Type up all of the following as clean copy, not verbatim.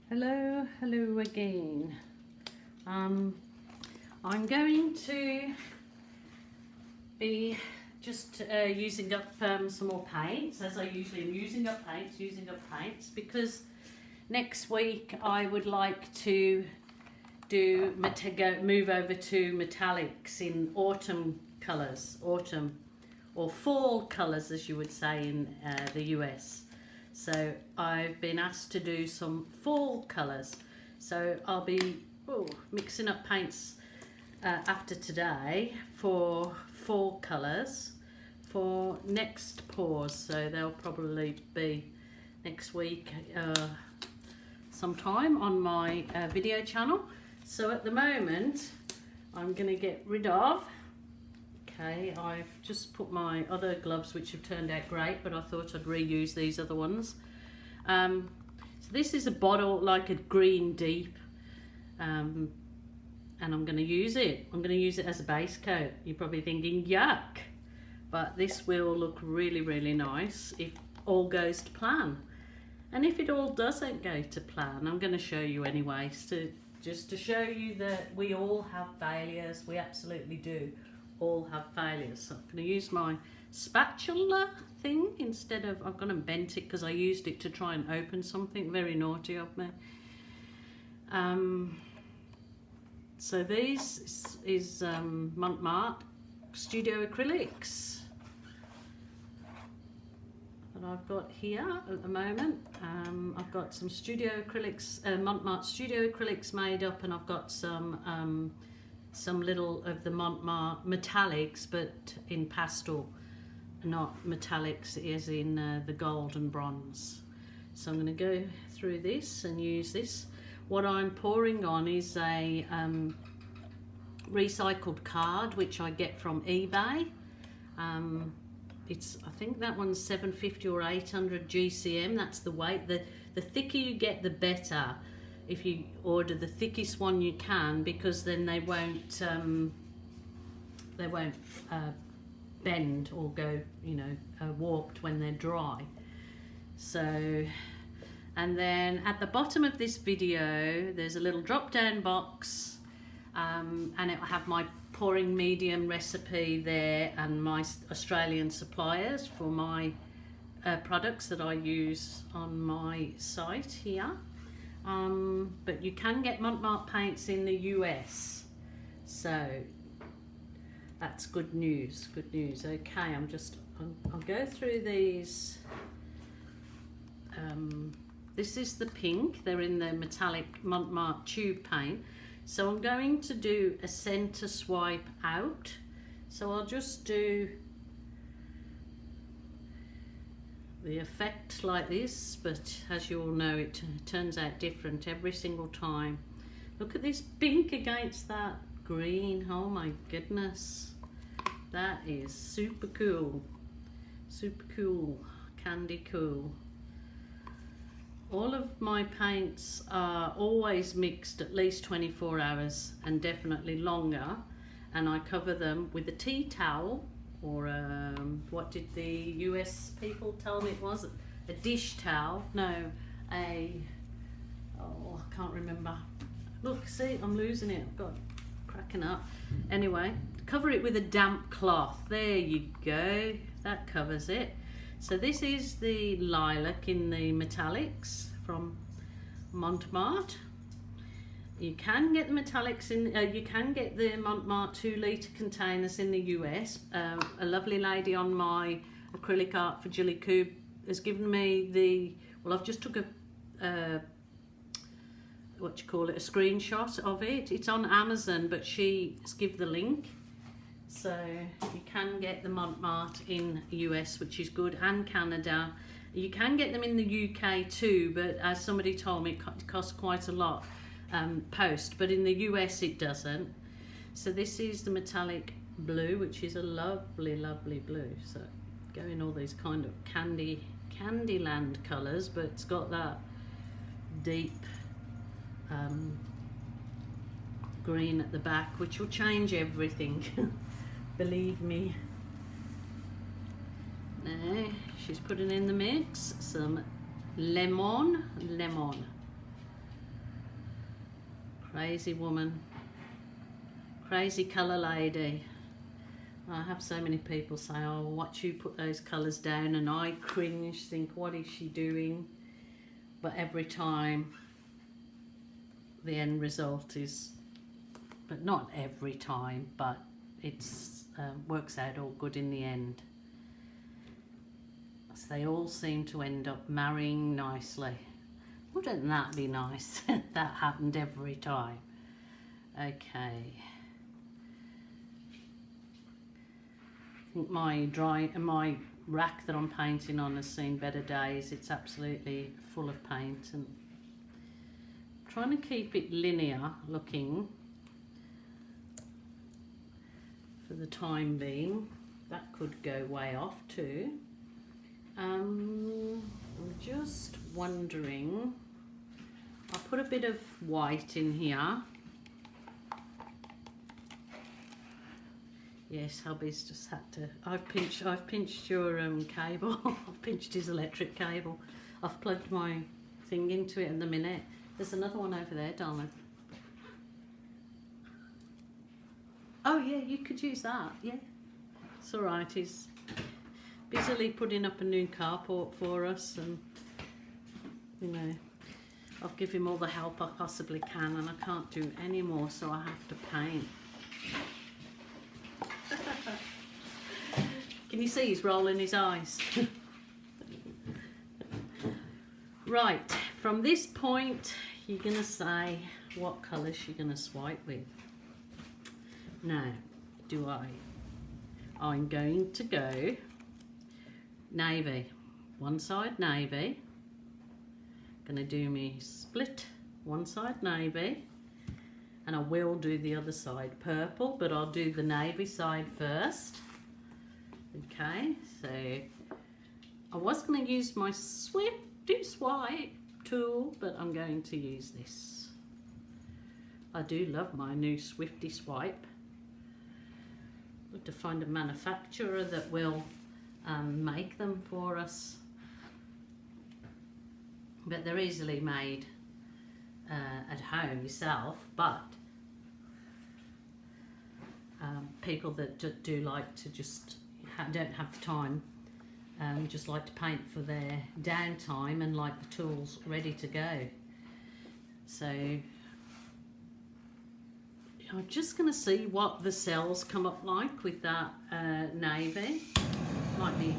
Hello again. I'm going to be just using up some more paints, as I usually am, using up paints, because next week I would like to move over to metallics in autumn colours, or fall colours as you would say in the US. So I've been asked to do some fall colours. So I'll be mixing up paints after today for fall colours for next pours. So they'll probably be next week sometime on my video channel. So at the moment I'm going to get rid of, I've just put my other gloves which have turned out great, but I thought I'd reuse these other ones. So this is a bottle like a green deep, and I'm going to use it. I'm going to use it as a base coat. You're probably thinking yuck, but this will look really nice if all goes to plan. And if it all doesn't go to plan, I'm going to show you anyway, just to show you that we all have failures. We absolutely do all have failures. So I'm going to use my spatula thing instead of, I've gone and bent it because I used it to try and open something. Very naughty of me. So this is Mont Studio Acrylics that I've got here at the moment. I've got some Studio Acrylics, Mont Studio Acrylics made up, and I've got some little of the Mont metallics, but in pastel, not metallics as in the gold and bronze. So I'm going to go through this and use this. What I'm pouring on is a recycled card which I get from eBay. I think that one's 750 or 800 GCM. That's the weight. The thicker you get, the better. If you order the thickest one you can, because then they won't bend or go, warped when they're dry. So, and then at the bottom of this video there's a little drop down box, and it'll have my pouring medium recipe there and my Australian suppliers for my products that I use on my site here. But you can get Mont paints in the US, so that's good news. Okay, I'll go through these. This is the pink. They're in the metallic Mont tube paint. So I'm going to do a center swipe out. So I'll just do the effect like this, but as you all know, it turns out different every single time. Look at this pink against that green. Oh my goodness, that is super cool, candy cool. All of my paints are always mixed at least 24 hours and definitely longer, and I cover them with a tea towel, or what did the US people tell me it was? A dish towel? No, I can't remember. Look, see, I'm losing it. I've got cracking up. Anyway, cover it with a damp cloth. There you go. That covers it. So this is the lilac in the metallics from Mont. You can get the metallics in, you can get the Mont 2 litre containers in the US. A lovely lady on my acrylic art for Jilly Cube has given me I've just took a a screenshot of it. It's on Amazon, but she's give the link. So you can get the Mont in the US, which is good, and Canada. You can get them in the UK too, but as somebody told me, it costs quite a lot. post, but in the US it doesn't. So this is the metallic blue, which is a lovely, lovely blue. So going all these kind of Candyland colours, but it's got that deep green at the back, which will change everything. Believe me. Now she's putting in the mix some lemon. Crazy woman, crazy colour lady. I have so many people say, oh, watch you put those colours down, and I cringe, think, what is she doing? But every time the end result is, but not every time, but it's works out all good in the end. So they all seem to end up marrying nicely. Wouldn't that be nice? That happened every time. Okay. I think my rack that I'm painting on has seen better days. It's absolutely full of paint, and I'm trying to keep it linear looking for the time being. That could go way off too. I'm just wondering, I'll put a bit of white in here. Yes, hubby's just had to, I've pinched your cable. I've pinched his electric cable. I've plugged my thing into it in the minute. There's another one over there, darling. Oh yeah, you could use that, yeah. It's alright, he's busily putting up a new carport for us, and you know, I'll give him all the help I possibly can, and I can't do any more, so I have to paint. Can you see he's rolling his eyes? Right, from this point you're going to say what colours you're going to swipe with. Now, I'm going to go navy, one side navy, going to do me split, one side navy, and I will do the other side purple, but I'll do the navy side first. Okay, so I was going to use my Swifty Swipe tool, but I'm going to use this. I do love my new Swifty Swipe. I've got to find a manufacturer that will make them for us, but they're easily made at home yourself, but people that do like to just don't have the time, just like to paint for their downtime and like the tools ready to go. So I'm just going to see what the cells come up like with that navy. Might be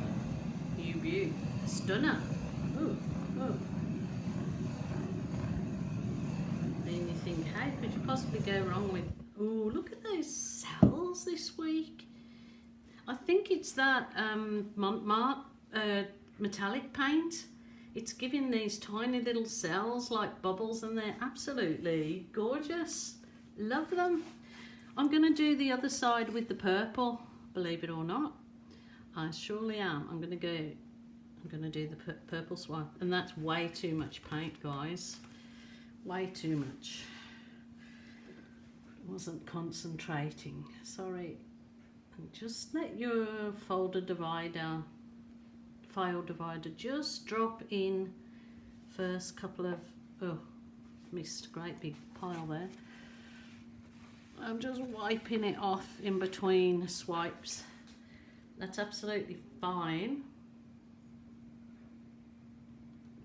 a stunner. Ooh, ooh. Then you think, how could you possibly go wrong with, oh, look at those cells this week. I think it's that Mont metallic paint. It's giving these tiny little cells like bubbles, and they're absolutely gorgeous. Love them. I'm going to do the other side with the purple, believe it or not. I surely am. I'm going to do the purple swipe, and that's way too much paint, guys. Way too much. Wasn't concentrating. Sorry. And just let your file divider just drop in first couple of, oh, missed a great big pile there. I'm just wiping it off in between swipes. That's absolutely fine.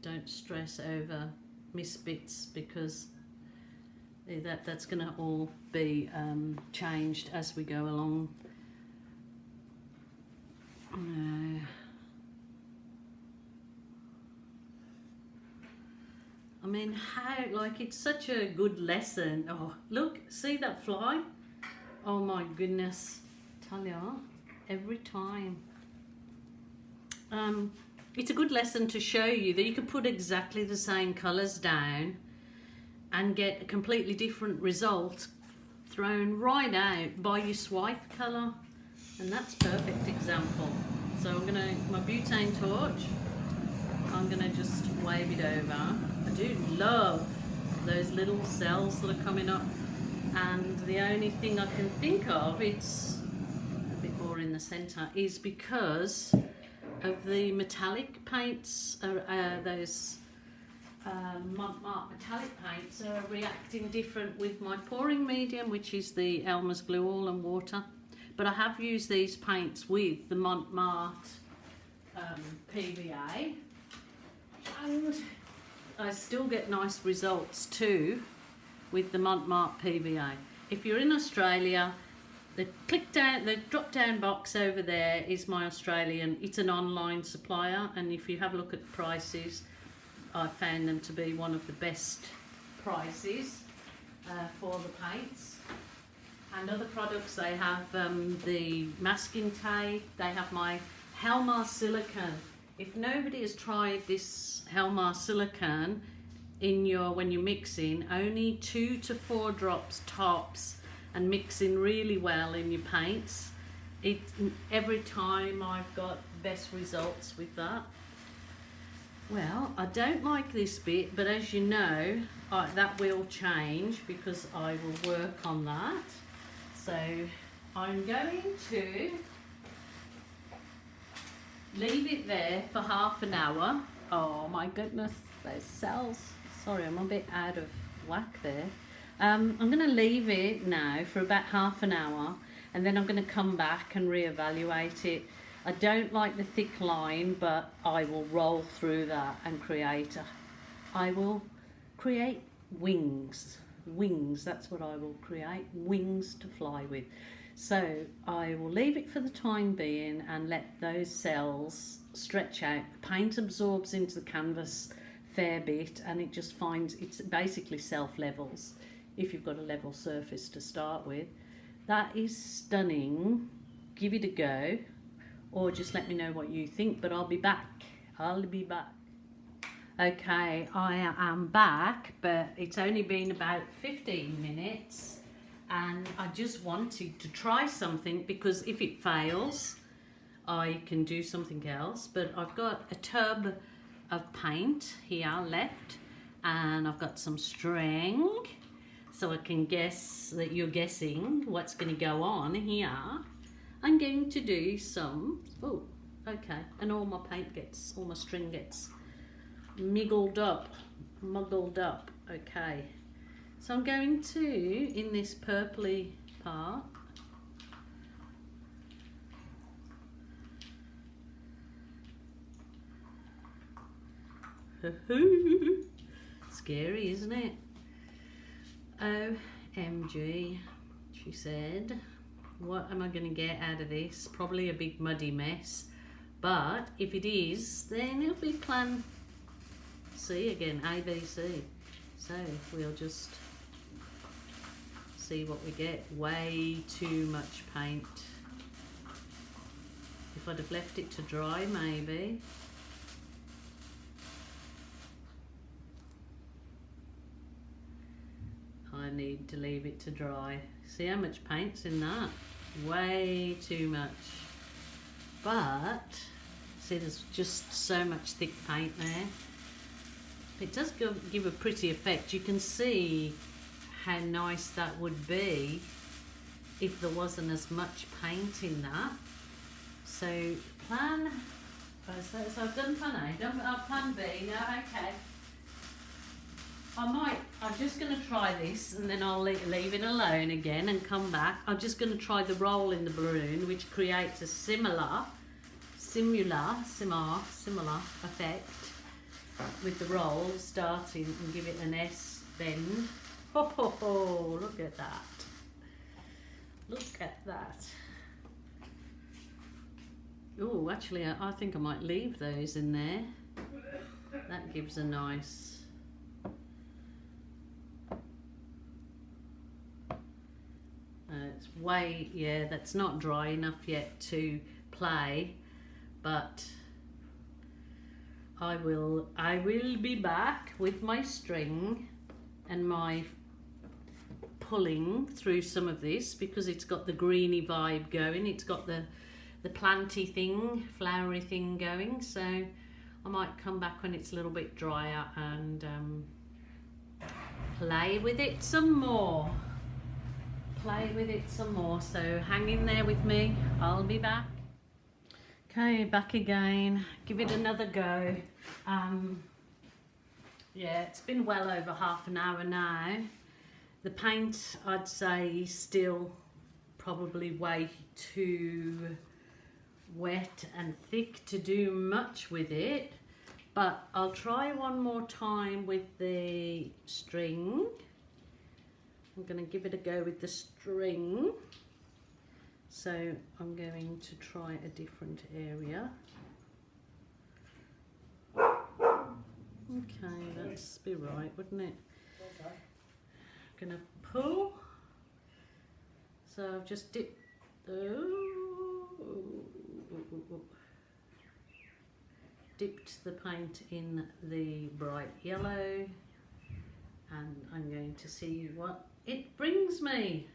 Don't stress over missed bits, because that's going to all be changed as we go along. I mean, how, like, it's such a good lesson. Oh, look, see that fly? Oh my goodness. Tell ya, every time. It's a good lesson to show you that you can put exactly the same colours down and get a completely different result thrown right out by your swipe colour. And that's a perfect example. So I'm gonna, my butane torch, I'm gonna just wave it over. I do love those little cells that are coming up, and the only thing I can think of, it's a bit more in the centre, is because of the metallic paints, those Mont metallic paints are reacting different with my pouring medium, which is the Elmer's glue all and water. But I have used these paints with the Mont PVA, and I still get nice results too with the Mont PVA. If you're in Australia, the drop down box over there is my Australian. It's an online supplier, and if you have a look at prices, I found them to be one of the best prices for the paints. And other products, they have the masking tape, they have my Helmar silicone. If nobody has tried this Helmar silicone when you're mixing, only 2 to 4 drops tops, and mixing really well in your paints. Every time I've got best results with that. Well, I don't like this bit, but as you know, that will change because I will work on that. So I'm going to leave it there for half an hour. Oh my goodness, those cells. Sorry, I'm a bit out of whack there. I'm going to leave it now for about half an hour, and then I'm going to come back and reevaluate it. I don't like the thick line, but I will roll through that and I will create wings. Wings, that's what I will create, wings to fly with. So I will leave it for the time being and let those cells stretch out. The paint absorbs into the canvas a fair bit, and it just it's basically self-levels if you've got a level surface to start with. That is stunning. Give it a go, or just let me know what you think, but I'll be back. Okay, I am back, but it's only been about 15 minutes, and I just wanted to try something, because if it fails, I can do something else. But I've got a tub of paint here left, and I've got some string, so I can guess that you're guessing what's going to go on here. I'm going to do some, and all my string gets muggled up, okay. So I'm going to, in this purpley part, scary, isn't it? OMG, she said. What am I going to get out of this? Probably a big muddy mess, but if it is, then it'll be plan C again, ABC. So we'll just see what we get. Way too much paint. If I'd have left it to dry, maybe. I need to leave it to dry. See how much paint's in that? Way too much. But see, there's just so much thick paint there. It does give a pretty effect. You can see how nice that would be if there wasn't as much paint in that. So so I've done plan A, done plan B, now okay. I'm just going to try this, and then I'll leave it alone again and come back. I'm just going to try the roll in the balloon, which creates a similar effect with the roll starting, and give it an S bend. Oh, look at that. Look at that. Oh, actually, I think I might leave those in there. That gives a nice... that's not dry enough yet to play, but I will be back with my string and my pulling through some of this, because it's got the greeny vibe going, it's got the planty thing, flowery thing going. So I might come back when it's a little bit drier and play with it some more. So hang in there with me, I'll be back. Okay, back again, give it another go. Yeah, it's been well over half an hour now. The paint, I'd say, is still probably way too wet and thick to do much with it, but I'll try one more time with the string. I'm going to give it a go with the string. So I'm going to try a different area. Okay, that's be right, wouldn't it? Okay. I'm going to pull. So I've just dipped. Dipped the paint in the bright yellow, and I'm going to see what it brings me.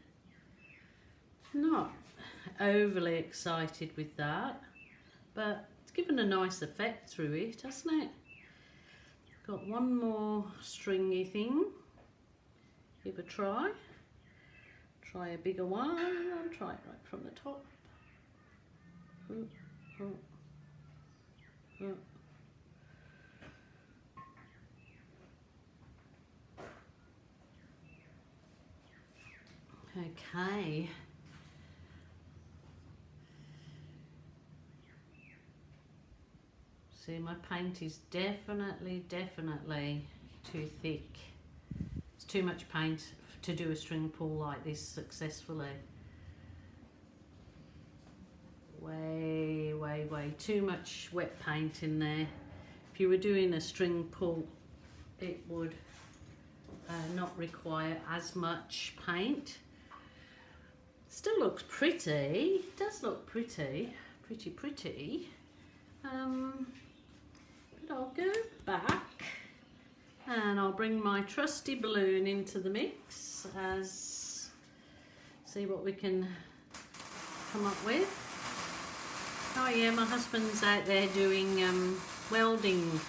Not overly excited with that, but it's given a nice effect through it, hasn't it? Got one more stringy thing. Give a try. Try a bigger one. I'll try it right from the top. Okay. See, my paint is definitely too thick. It's too much paint to do a string pull like this successfully. Way too much wet paint in there. If you were doing a string pull, it would not require as much paint. Still looks pretty. It does look pretty. But I'll go back and I'll bring my trusty balloon into the mix, as see what we can come up with. Oh yeah, my husband's out there doing welding.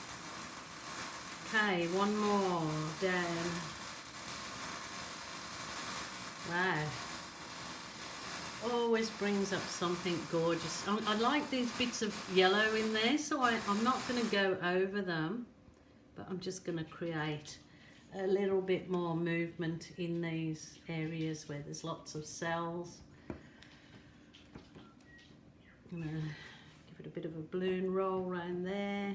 Okay, one more down. Wow. Always brings up something gorgeous. I like these bits of yellow in there, so I'm not going to go over them, but I'm just going to create a little bit more movement in these areas where there's lots of cells. I'm going to give it a bit of a balloon roll around there.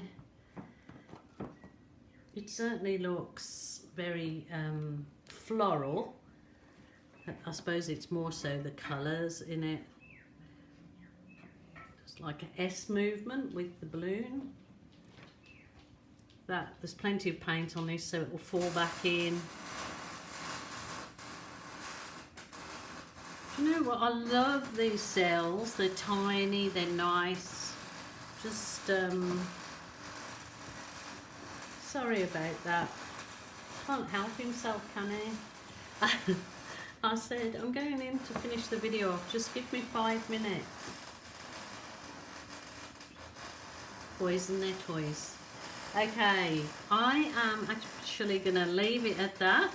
It certainly looks very floral. I suppose it's more so the colours in it. Just like an S movement with the balloon. There's plenty of paint on this, so it will fall back in. Do you know what? I love these cells. They're tiny, they're nice. Just sorry about that. Can't help himself, can he? I said, I'm going in to finish the video off, just give me 5 minutes. Boys and their toys. Okay, I am actually going to leave it at that.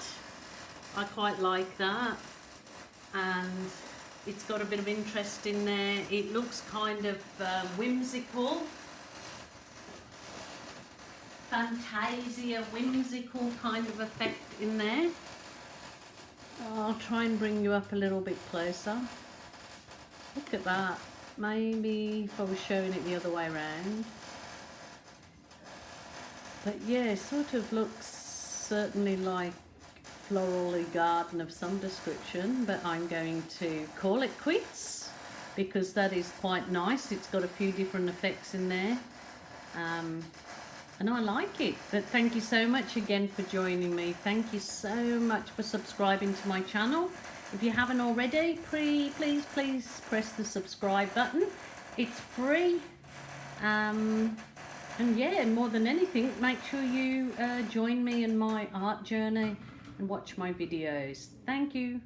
I quite like that. And it's got a bit of interest in there. It looks kind of whimsical. Fantasia, whimsical kind of effect in there. I'll try and bring you up a little bit closer. Look at that. Maybe if I was showing it the other way around. But yeah, sort of looks certainly like florally garden of some description, but I'm going to call it quits because that is quite nice. It's got a few different effects in there. And I like it. But thank you so much again for joining me. Thank you so much for subscribing to my channel. If you haven't already, please press the subscribe button. It's free. And yeah, more than anything, make sure you join me in my art journey and watch my videos. Thank you.